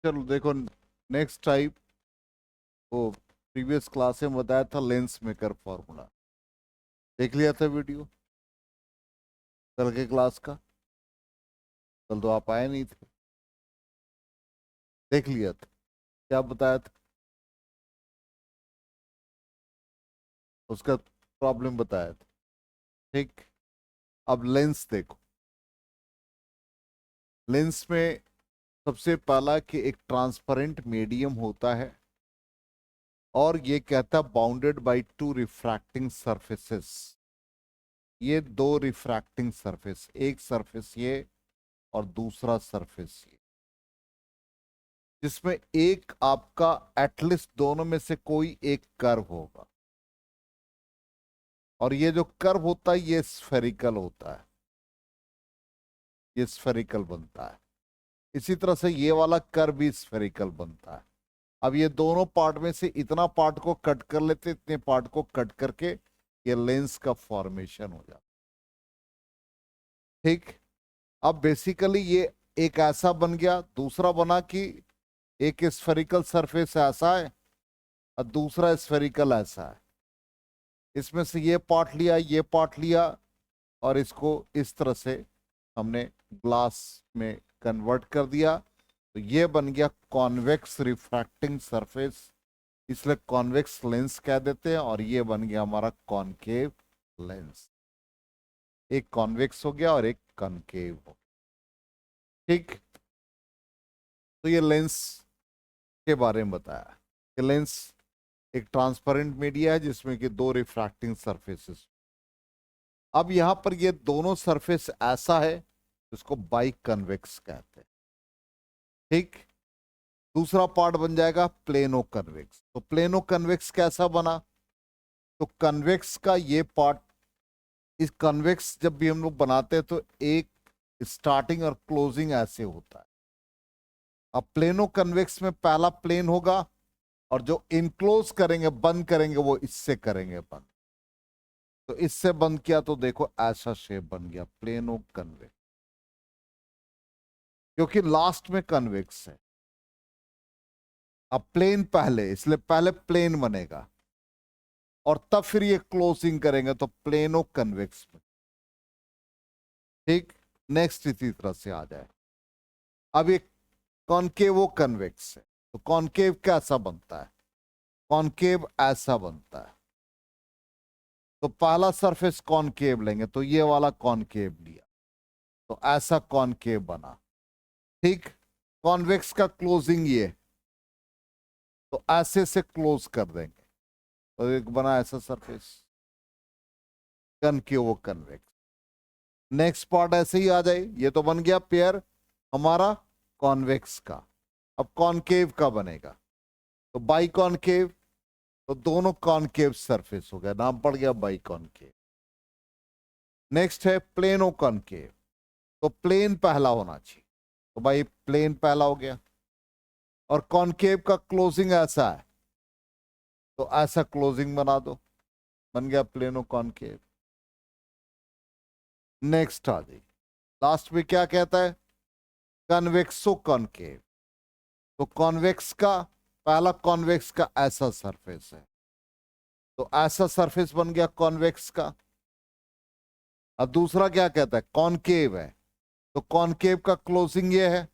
चलो देखो, next type वो प्रीवियस क्लास में बताया था लेंस मेकर फॉर्मूला। देख लिया था वीडियो कल के क्लास का? कल तो आप आए नहीं थे। देख लिया था, क्या बताया था उसका प्रॉब्लम बताया था। ठीक, अब लेंस देखो। लेंस में सबसे पहला कि एक ट्रांसपेरेंट मीडियम होता है और ये कहता है bounded by two refracting surfaces. ये दो रिफ्रैक्टिंग सरफेस, एक सरफेस ये और दूसरा सरफेस ये, जिसमें एक आपका एटलीस्ट दोनों में से कोई एक कर्व होगा। और ये जो कर्व होता है ये स्फेरिकल होता है, ये स्फेरिकल बनता है। इसी तरह से ये वाला कर्व भी स्फेरिकल बनता है। अब ये दोनों पार्ट में से इतना पार्ट को कट कर लेते, इतने पार्ट को कट करके ये लेंस का फॉर्मेशन हो जाता। ठीक, अब बेसिकली ये एक ऐसा बन गया, दूसरा बना कि एक स्फेरिकल सरफेस ऐसा है और दूसरा स्फेरिकल ऐसा है। इसमें से ये पार्ट लिया, ये पार्ट लिया और इसको इस तरह से हमने ग्लास में कन्वर्ट कर दिया, तो ये बन गया कॉन्वेक्स रिफ्रैक्टिंग सरफेस। इसलिए कॉन्वेक्स लेंस कह देते हैं। और ये बन गया हमारा कॉनकेव लेंस। एक कॉन्वेक्स हो गया और एक कॉनकेव हो गया। ठीक, तो ये लेंस के बारे में बताया कि लेंस एक ट्रांसपेरेंट मीडिया है जिसमें कि दो रिफ्रैक्टिंग सरफेसेस। अब यहां पर ये दोनों सरफेस ऐसा है जिसको बाई कन्वेक्स कहते हैं। ठीक, दूसरा पार्ट बन जाएगा प्लेनो कन्वेक्स। तो प्लेनो कन्वेक्स कैसा बना? तो कन्वेक्स का ये पार्ट, इस कन्वेक्स जब भी हम लोग बनाते हैं तो एक स्टार्टिंग और क्लोजिंग ऐसे होता है। अब प्लेनो कन्वेक्स में पहला प्लेन होगा और जो इनक्लोज करेंगे, बंद करेंगे, वो इससे करेंगे बंद। तो इससे बंद किया तो देखो ऐसा शेप बन गया प्लेनो कन्वेक्स, क्योंकि लास्ट में कन्वेक्स है। अब प्लेन पहले, इसलिए पहले प्लेन बनेगा और तब फिर ये क्लोजिंग करेंगे तो प्लेनो कन्वेक्स में। ठीक, नेक्स्ट इसी तरह से आ जाए। अब ये कॉनकेवो कन्वेक्स है, तो कॉनकेव कैसा बनता है? कॉनकेव ऐसा बनता है। तो पहला सरफेस कॉनकेव लेंगे, तो ये वाला कॉनकेव लिया तो ऐसा कॉनकेव बना। ठीक, कॉन्वेक्स का क्लोजिंग ये, तो ऐसे से क्लोज कर देंगे तो एक बना ऐसा surface concave convex. Next part ऐसे ही आ जाए, ये तो बन गया पेयर हमारा कॉन्वेक्स का। अब कॉनकेव का बनेगा, तो बाई कॉनकेव, तो दोनों कॉनकेव सरफेस हो गया, नाम पड़ गया बाई कॉनकेव। नेक्स्ट है प्लेनो कॉनकेव, तो प्लेन पहला होना चाहिए, तो भाई प्लेन पहला हो गया। और कॉनकेव का क्लोजिंग ऐसा है, तो ऐसा क्लोजिंग बना दो, बन गया प्लेनो कॉनकेव। नेक्स्ट आ जाइए, लास्ट में क्या कहता है? कन्वेक्सो कॉनकेव। तो कॉन्वेक्स का, पहला कॉन्वेक्स का ऐसा सरफेस है, तो ऐसा सरफेस बन गया कॉन्वेक्स का। अब दूसरा क्या कहता है? कॉनकेव है, तो कॉनकेव का क्लोजिंग ये है,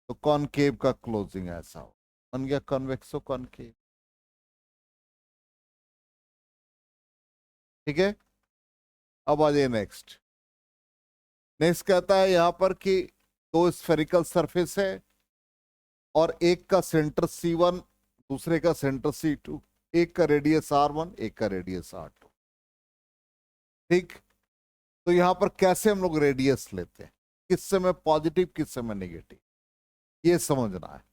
तो कॉनकेव का क्लोजिंग ऐसा हो, बन गया कॉन्वेक्सो कॉनकेव। ठीक है, अब आ जाइए नेक्स्ट। नेक्स्ट कहता है यहां पर कि दो स्फेरिकल सरफेस है और एक का सेंटर C1, दूसरे का सेंटर C2, एक का रेडियस R1, एक का रेडियस R2। ठीक, तो यहां पर कैसे हम लोग रेडियस लेते हैं, किस समय पॉजिटिव किस समय नेगेटिव, ये समझना है।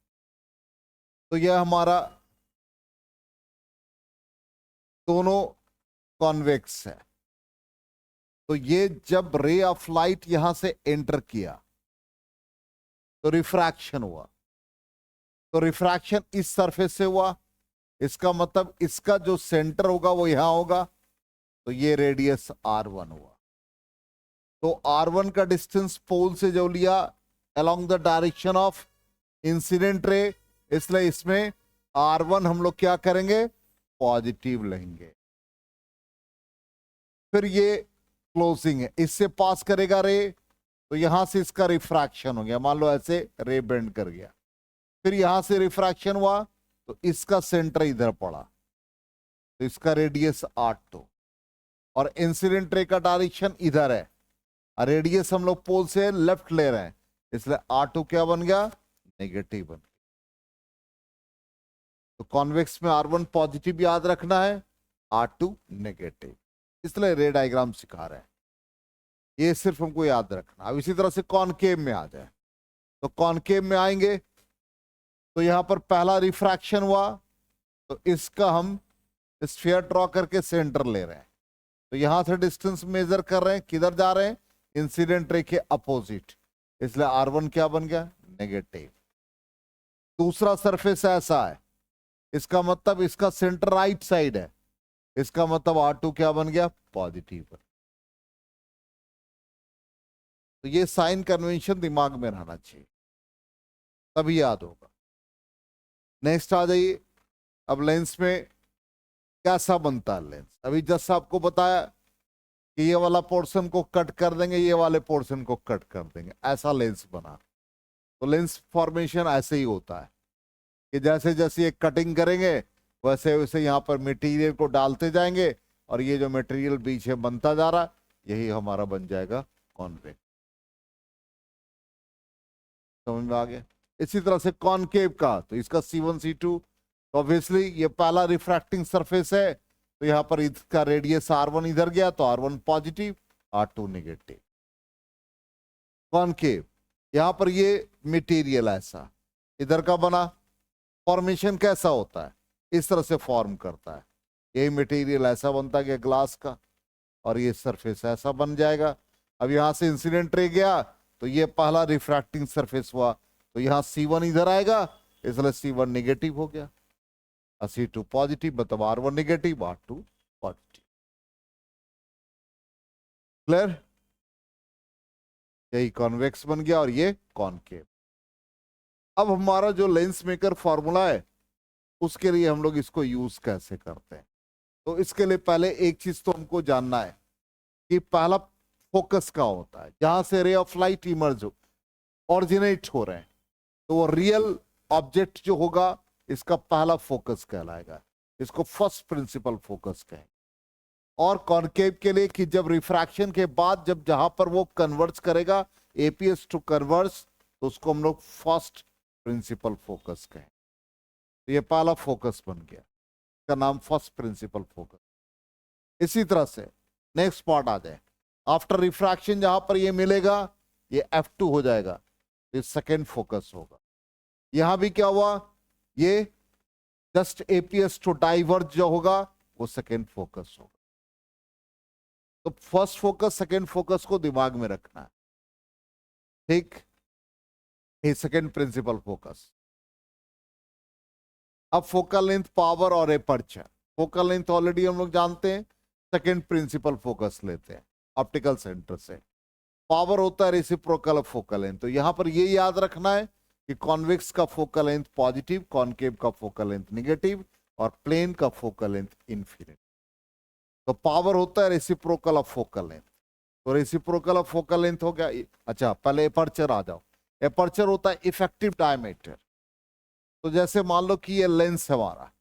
तो यह हमारा दोनों कॉन्वेक्स है, तो ये जब रे ऑफ लाइट यहां से एंटर किया तो रिफ्रैक्शन हुआ, तो रिफ्रैक्शन इस सरफेस से हुआ, इसका मतलब इसका जो सेंटर होगा वो यहां होगा, तो ये रेडियस R1 हुआ। तो R1 का डिस्टेंस पोल से जो लिया along the direction of incident ray, इसलिए इसमें R1 हम लोग क्या करेंगे, पॉजिटिव लेंगे। फिर ये क्लोजिंग है, इससे पास करेगा रे, तो यहां से इसका रिफ्रैक्शन हो गया, मान लो ऐसे रे बेंड कर गया, फिर यहां से रिफ्रैक्शन हुआ तो इसका सेंटर इधर पड़ा, तो इसका रेडियस R2, और इंसिडेंट रे का डायरेक्शन इधर है, रेडियस हम लोग पोल से लेफ्ट ले रहे हैं, इसलिए R2 क्या बन गया, नेगेटिव बन गया। तो कॉन्वेक्स में R1 पॉजिटिव याद रखना है, R2 नेगेटिव, इसलिए रे डायग्राम सिखा रहे हैं, ये सिर्फ हमको याद रखना। अब इसी तरह से कॉनकेव में आ जाए, तो कॉनकेव में आएंगे तो यहां पर पहला रिफ्रैक्शन हुआ, तो इसका हम स्फीयर ड्रॉ करके सेंटर ले रहे हैं, तो यहां से डिस्टेंस मेजर कर रहे हैं, किधर जा रहे हैं, इंसिडेंट रे के अपोजिट, इसलिए R1 क्या बन गया, नेगेटिव। दूसरा सरफेस ऐसा है, इसका मतलब इसका सेंटर राइट साइड है, इसका मतलब R2 क्या बन गया, पॉजिटिव। तो ये साइन कन्वेंशन दिमाग में रहना चाहिए, तभी याद होगा। नेक्स्ट आ जाइए, अब लेंस में कैसा बनता है लेंस। अभी जस्ट आपको बताया कि ये वाला पोर्शन को कट कर देंगे, ये वाले पोर्शन को कट कर देंगे, ऐसा लेंस बना। तो लेंस फॉर्मेशन ऐसे ही होता है कि जैसे जैसे ये कटिंग करेंगे वैसे वैसे यहाँ पर मटेरियल को डालते जाएंगे, और ये जो मटेरियल बीच में बनता जा रहा, यही हमारा बन जाएगा कॉन्वेक्स। समझ में आ गया। इसी तरह से कॉनकेव का, तो इसका C1 C2, तो ऑब्वियसली ये पहला रिफ्रैक्टिंग सरफेस है, तो यहाँ पर इसका रेडियस R1 इधर गया, तो R1 positive, R2 negative. Concave, यहाँ पर ये मटेरियल ऐसा इधर का बना, फॉर्मेशन कैसा होता है, इस तरह से फॉर्म करता है, यही मटेरियल ऐसा बनता गया ग्लास का, और ये सरफेस ऐसा बन जाएगा। अब यहां से इंसिडेंट रे गया, तो ये पहला रिफ्रैक्टिंग सरफेस हुआ, तो यहां C1 इधर आएगा, इसलिए C1 नेगेटिव हो गया, C2 पॉजिटिव, मतलब R1 negative, R2 positive. Clear, यही कॉन्वेक्स बन गया और ये कॉनकेव। अब हमारा जो लेंस मेकर फॉर्मूला है, उसके लिए हम लोग इसको यूज कैसे करते हैं। तो इसके लिए पहले एक चीज तो हमको जानना है कि पहला फोकस का होता है, जहां से रे ऑफ लाइट इमर्ज हो, ऑरिजिनेट हो रहे हैं, तो वो रियल ऑब्जेक्ट जो होगा इसका पहला फोकस कहलाएगा, इसको फर्स्ट प्रिंसिपल फोकस कहेंगे। और कॉनकेव के लिए कि जब रिफ्रैक्शन के बाद जब जहां पर वो कन्वर्ज करेगा एपीएस टू कन्वर्ज, तो उसको हम लोग फर्स्ट प्रिंसिपल फोकस कहें। तो ये पहला फोकस बन गया, इसका नाम फर्स्ट प्रिंसिपल फोकस। इसी तरह से नेक्स्ट पार्ट आ जाए, आफ्टर रिफ्रैक्शन जहां पर ये मिलेगा ये F2 हो जाएगा, ये सेकेंड फोकस होगा। यहां भी क्या हुआ, ये जस्ट एपीएस टू डाइवर्ज जो होगा वो सेकेंड फोकस होगा। तो फर्स्ट फोकस सेकेंड फोकस को दिमाग में रखना है, ठीक। ये सेकेंड प्रिंसिपल फोकस। अब फोकल लेंथ, पावर और एपर्चर। फोकल लेंथ ऑलरेडी हम लोग जानते हैं, सेकेंड प्रिंसिपल फोकस लेते हैं ऑप्टिकल सेंटर से। पावर होता है रेसिप्रोकल ऑफ फोकल लेंथ। तो यहां पर ये याद रखना है कि कॉन्वेक्स का फोकल लेंथ पॉजिटिव, कॉनकेव का फोकल लेंथ नेगेटिव, और प्लेन का फोकल लेंथ इन्फिनिट। तो पावर होता है रेसिप्रोकल ऑफ फोकल लेंथ, तो रेसिप्रोकल ऑफ फोकल लेंथ हो गया। अच्छा, पहले एपर्चर आ जाओ। एपर्चर होता है इफेक्टिव डायमीटर। तो जैसे मान लो कि ये लेंस हमारा,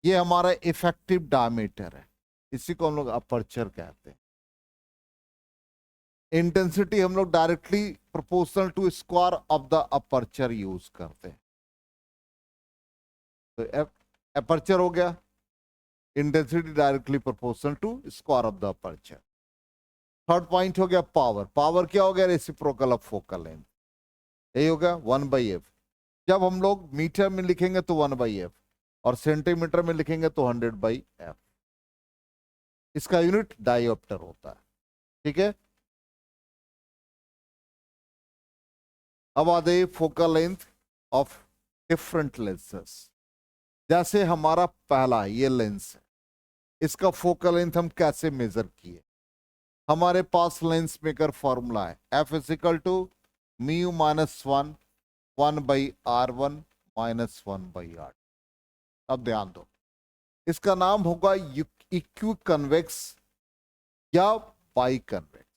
ये हमारा इफेक्टिव डायमीटर है, इसी को हम लोग अपर्चर कहते हैं। इंटेंसिटी हम लोग directly proportional to square of the aperture use करते हैं। तो अपर्चर हो गया, intensity directly proportional to square of the aperture. Third point हो गया पावर। पावर क्या हो गया, रेसिप्रोकल ऑफ फोकल लेंथ, यही हो गया 1/f। जब हम लोग मीटर में लिखेंगे तो 1/f, और सेंटीमीटर में लिखेंगे तो 100/f। इसका यूनिट डायोप्टर होता है, ठीक है। अब आ जाइए focal length of different lenses. जैसे हमारा पहला ये लेंस है, इसका फोकल लेंथ हम कैसे मेजर किए। हमारे पास लेंस मेकर फॉर्मूला है, F = mu minus one, 1/r1 minus 1/r। अब ध्यान दो, इसका नाम होगा इक्वी कन्वेक्स या बाई कन्वेक्स,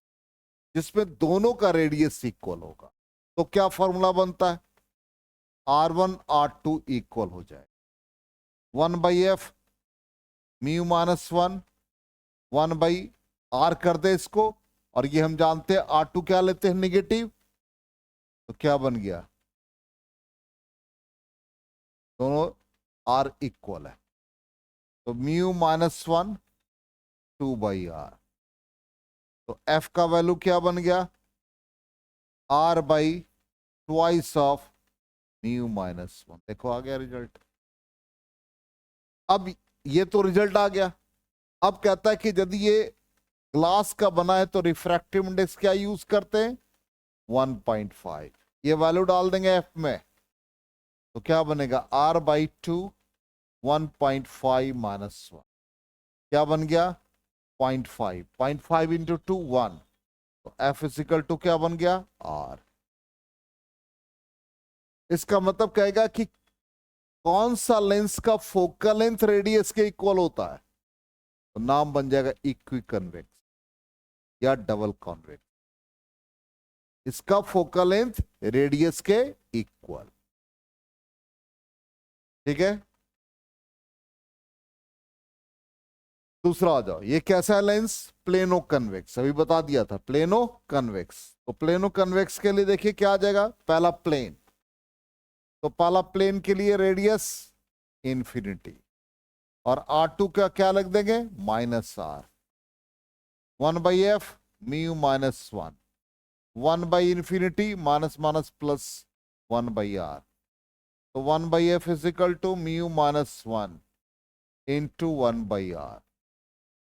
जिसमें दोनों का रेडियस इक्वल होगा। तो क्या फॉर्मूला बनता है? R1 R2 इक्वल हो जाए 1/f म्यू माइनस 1/r कर दे इसको, और ये हम जानते हैं R2 क्या लेते हैं, निगेटिव। तो क्या बन गया? दोनों R इक्वल है, तो म्यू माइनस 2/r। तो f का वैल्यू क्या बन गया? R/2 of mu minus 1। देखो आ गया रिजल्ट। अब ये तो रिजल्ट आ गया। अब कहता है कि यदि ये ग्लास का बना है तो रिफ्रैक्टिव इंडेक्स क्या यूज करते हैं? 1.5। ये वैल्यू डाल देंगे f में, तो क्या बनेगा? R/2 1.5 minus 1। क्या बन गया? 0.5। 0.5 इंटू 2 1। तो f इजिकल टू क्या बन गया? R। इसका मतलब कहेगा कि कौन सा लेंस का फोकल लेंथ रेडियस के इक्वल होता है। तो नाम बन जाएगा इक्वी कन्वेक्स या डबल कॉन्वेक्स। इसका फोकल लेंथ रेडियस के इक्वल। ठीक है, दूसरा आ जाओ। ये कैसा है लेंस? Plano convex. अभी बता दिया था प्लेनो कन्वेक्स। तो प्लेनो कन्वेक्स के लिए देखिए क्या आ जाएगा। पहला प्लेन, तो पहला प्लेन के लिए रेडियस इंफिनिटी, और R2 का क्या लग देंगे? -r। 1/f म्यू माइनस 1/इंफिनिटी माइनस माइनस प्लस 1/r। तो 1/f is equal to mu minus 1 into 1/r।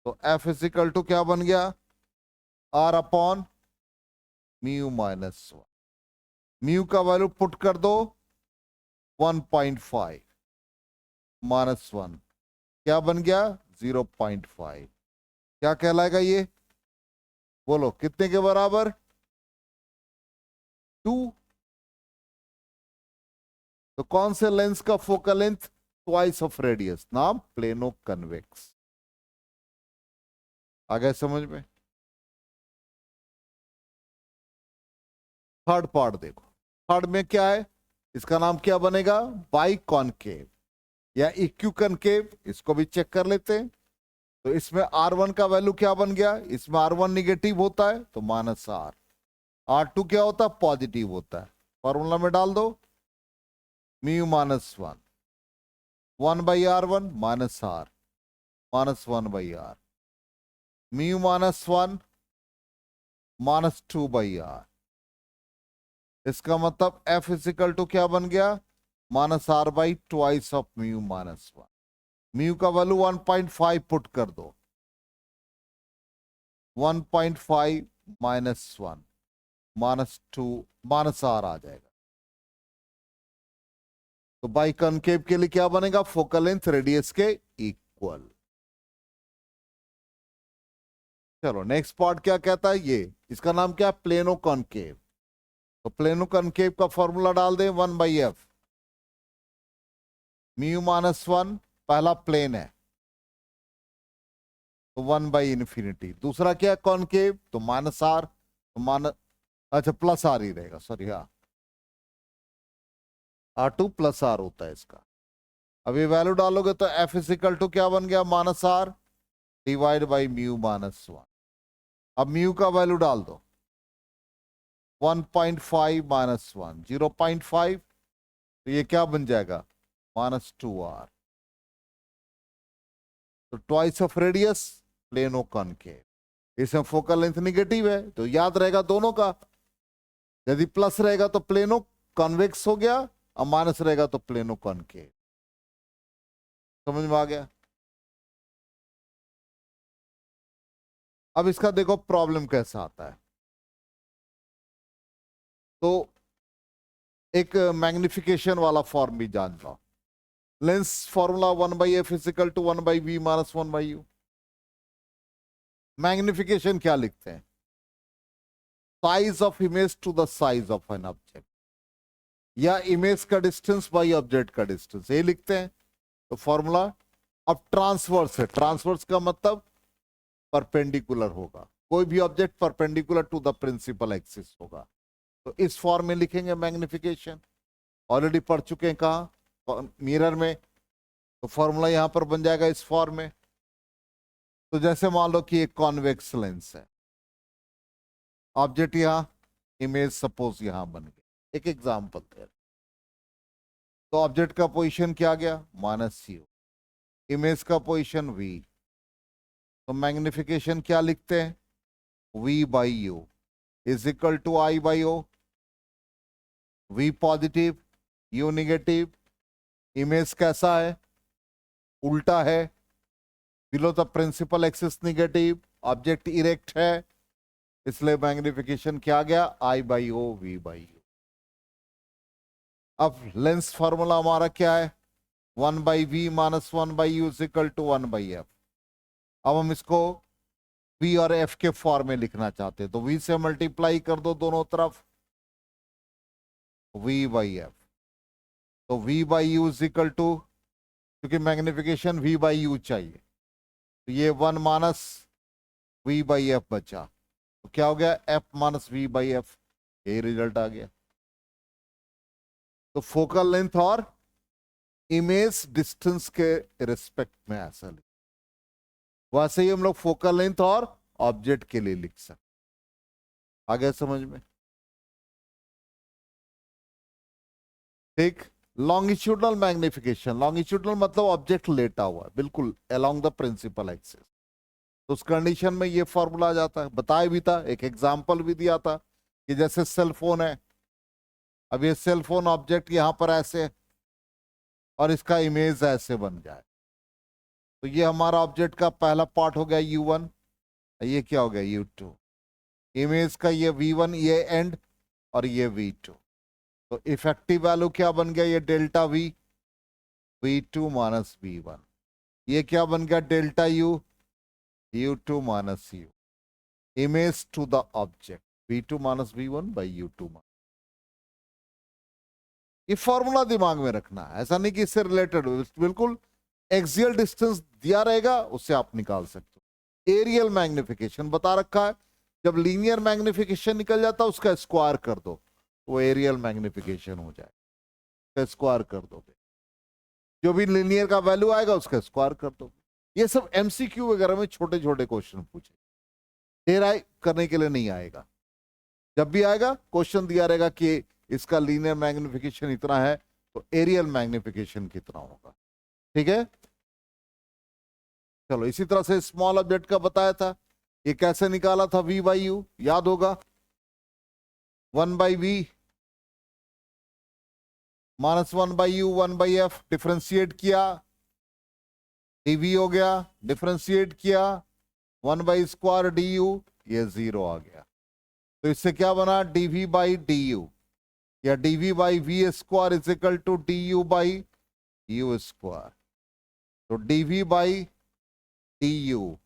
तो f इज इक्वल टू क्या बन गया? r upon mu minus 1। Mu का वैल्यू पुट कर दो 1.5 माइनस 1, क्या बन गया? 0.5। क्या कहलाएगा ये? बोलो कितने के बराबर? 2। तो कौन से लेंस का focal length twice of radius? नाम प्लेनो कन्वेक्स। आ गए समझ में? थर्ड पार्ट देखो। थर्ड में क्या है? इसका नाम क्या बनेगा? बाई कॉनकेव या इक्यू कनकेव। इसको भी चेक कर लेते हैं। तो इसमें R1 का वैल्यू क्या बन गया? इसमें R1 निगेटिव होता है तो -r। R2 क्या होता है? पॉजिटिव होता है। फॉर्मूला में डाल दो mu minus 1/r1 -r -1/r mu minus 1 -2/r। इसका मतलब f इजिकल टू क्या बन गया? -r/2 of mu minus 1। Mu का वैल्यू 1.5 पुट कर दो, 1.5 माइनस 1 -2 -r आ जाएगा। तो बाई कनकेव के लिए क्या बनेगा? फोकल लेंथ रेडियस के इक्वल। चलो नेक्स्ट पार्ट क्या कहता है ये? इसका नाम क्या? Plano concave. तो प्लेनो कॉनकेव का फॉर्मूला डाल दे 1/f म्यू माइनस 1। पहला प्लेन है तो 1/इंफिनिटी। दूसरा क्या? कॉनकेव, तो -r। तो अच्छा प्लस r ही रहेगा, सॉरी। हाँ, R2 प्लस r होता है इसका। अब ये वैल्यू डालोगे तो f इजिकल टू क्या बन गया? -r divide by mu minus 1। अब म्यू का वैल्यू डाल दो 1.5 माइनस 1 0.5। तो ये क्या बन जाएगा? -2r। तो twice of radius plano concave. इसमें फोकल लेंथ निगेटिव है तो याद रहेगा दोनों का। यदि प्लस रहेगा तो प्लेनो कॉन्वेक्स हो गया, और माइनस रहेगा तो प्लेनो कॉनकेव। समझ में आ गया? अब इसका देखो प्रॉब्लम कैसा आता है। तो एक मैग्निफिकेशन वाला फॉर्म भी जान लो। Lens formula 1/f is equal to 1/v minus 1/u। Magnification क्या लिखते हैं? Size of image to the size of an object, या इमेज का डिस्टेंस बाई ऑब्जेक्ट का डिस्टेंस, ये लिखते हैं। तो फॉर्मूला अब ट्रांसवर्स है, ट्रांसवर्स का मतलब परपेंडिकुलर होगा, कोई भी object perpendicular to the principal axis होगा। तो इस फॉर्म में लिखेंगे मैग्निफिकेशन, ऑलरेडी पढ़ चुके हैं कहा मिरर में। तो फॉर्मूला यहां पर बन जाएगा इस फॉर्म में। तो जैसे मान लो कि एक कॉन्वेक्स लेंस है, ऑब्जेक्ट यहां, इमेज सपोज यहां बन गई, एक एग्जांपल दे। तो ऑब्जेक्ट का पोजीशन क्या गया, -u, इमेज का पोजीशन v। तो मैग्निफिकेशन क्या लिखते हैं, v by U is equal to I by O, v positive u negative, image कैसा है, उल्टा है, below the principal axis negative, object erect है, इसलिए मैग्निफिकेशन क्या गया, I by O V by U. अब लेंस फॉर्मूला हमारा क्या है, 1 by V minus 1 by U is equal to 1 by F. अब हम इसको v और f के फॉर्म में लिखना चाहते हैं, तो v से मल्टीप्लाई कर दो दोनों तरफ, v बाई एफ। तो v by U is equal to, क्योंकि मैग्निफिकेशन v बाई यू चाहिए, तो ये 1 माइनस v बाई एफ बचा, तो क्या हो गया, f minus v by F, यही रिजल्ट आ गया। तो फोकल लेंथ और इमेज डिस्टेंस के रिस्पेक्ट में ऐसा लिख, वैसे ही हम लोग फोकल लेंथ और ऑब्जेक्ट के लिए लिख सकते। आ गया समझ में, ठीक। लॉन्गिट्यूडनल मैग्निफिकेशन, लॉन्गिट्यूडनल मतलब ऑब्जेक्ट लेटा हुआ है बिल्कुल अलोंग द प्रिंसिपल एक्सिस, तो उस कंडीशन में ये फॉर्मूला आ जाता है। बताया भी था, एक एग्जांपल भी दिया था कि जैसे सेल फोन है, अब ये सेल फोन ऑब्जेक्ट यहां पर ऐसे और इसका इमेज ऐसे बन जाए, तो ये हमारा ऑब्जेक्ट का पहला पार्ट हो गया U1, ये क्या हो गया U2, इमेज का ये V1 ये एंड और ये V2। तो इफेक्टिव वैल्यू क्या बन गया, ये delta V, V2 minus V1, ये क्या बन गया delta U, U2 minus U, image to the object V2 minus V1 by U2। ये फॉर्मूला दिमाग में रखना है, ऐसा नहीं कि इससे रिलेटेड, बिल्कुल एक्सियल डिस्टेंस दिया रहेगा उससे आप निकाल सकते हो। एरियल मैग्निफिकेशन बता रखा है, जब लीनियर मैग्निफिकेशन निकल जाता है उसका स्क्वायर कर दो, वो एरियल मैग्निफिकेशन हो जाए, उसका स्क्वायर कर दोगे, जो भी लीनियर का वैल्यू आएगा उसका स्क्वायर कर दोगे। ये सब एमसीक्यू वगैरह में छोटे छोटे क्वेश्चन पूछे, देर आए करने के लिए नहीं आएगा। जब भी आएगा क्वेश्चन दिया रहेगा कि इसका लीनियर मैग्निफिकेशन इतना है, तो एरियल मैग्निफिकेशन कितना होगा, ठीक है। चलो इसी तरह से स्मॉल ऑब्जेक्ट का बताया था, ये कैसे निकाला था, v बाई यू, याद होगा, 1 by V minus 1 by U 1 by F, differentiate किया, dv हो गया, डिफ्रेंशिएट किया 1 बाई स्क्वायर डी यू, ये 0 आ गया। तो इससे क्या बना, dv बाई डी यू, या dv by V square is equal to D U by U square. तो dv by D U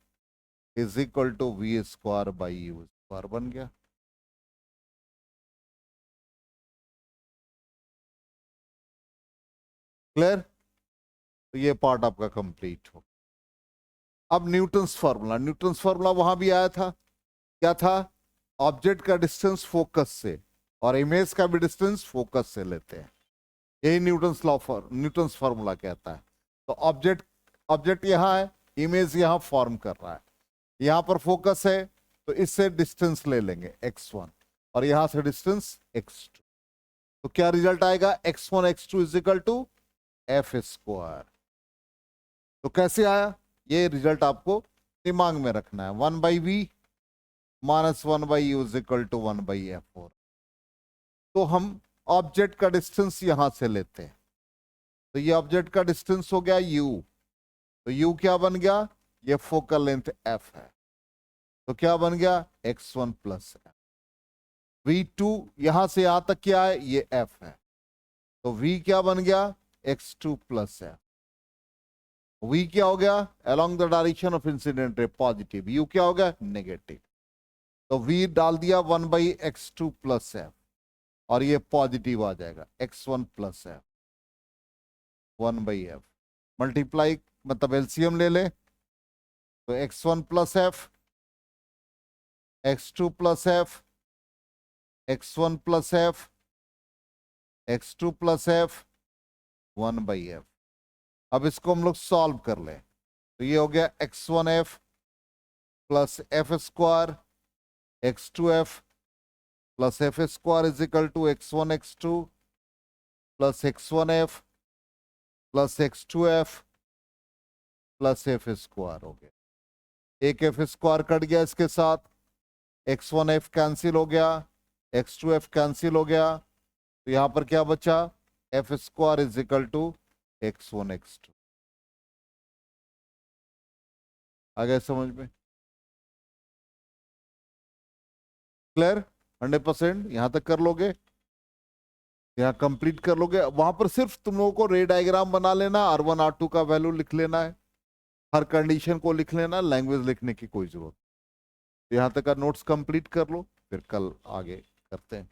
is equal to V square by U square बन गया। क्लियर, तो ये पार्ट आपका कंप्लीट हो। अब Newton's formula, Newton's formula वहां भी आया था, क्या था, ऑब्जेक्ट का डिस्टेंस फोकस से और इमेज का भी डिस्टेंस फोकस से लेते हैं, यही Newton's law for Newton's formula कहता है। तो ऑब्जेक्ट यहां है, इमेज यहां फॉर्म कर रहा है, यहां पर फोकस है, तो इससे डिस्टेंस ले लेंगे x1 और यहां से डिस्टेंस x2, तो क्या रिजल्ट आएगा, x1 x2 is equal to F square. तो कैसे आया, ये रिजल्ट आपको दिमाग में रखना है, 1 by V minus 1 by U is equal to 1 by f4। तो हम ऑब्जेक्ट का डिस्टेंस यहां से लेते हैं, तो ये ऑब्जेक्ट का डिस्टेंस हो गया u, तो u क्या बन गया, ये फोकल लेंथ f है, तो क्या बन गया x1 प्लस f। v2 यहां से यहां तक क्या है, ये f है, तो v क्या बन गया x2 प्लस f। v क्या हो गया, along the direction of incident ray positive, u क्या हो गया नेगेटिव। तो v डाल दिया 1/x2 प्लस एफ, और ये पॉजिटिव आ जाएगा x1 plus F 1/f multiply, मतलब एलसीएम ले ले, तो x1 plus F, x2 plus F, x1 plus F, x2 plus F 1/f। अब इसको हम लोग सॉल्व कर ले, तो ये हो गया x1f plus F square x2f plus F square is equal to x1 x2 plus x1f plus x2f plus F square हो गया। एक एफ स्क्वायर कट गया इसके साथ, x1f कैंसिल हो गया, x2f कैंसिल हो गया, तो यहां पर क्या बचा, F square is equal to x1 x2। आ गया समझ में? क्लियर? 100% यहां तक कर लोगे, यहां कंप्लीट कर लोगे। वहां पर सिर्फ तुम लोगों को रे डायग्राम बना लेना, R1 R2 का वैल्यू लिख लेना है, हर कंडीशन को लिख लेना, लैंग्वेज लिखने की कोई जरूरत। यहां तक का नोट्स कंप्लीट कर लो, फिर कल आगे करते हैं।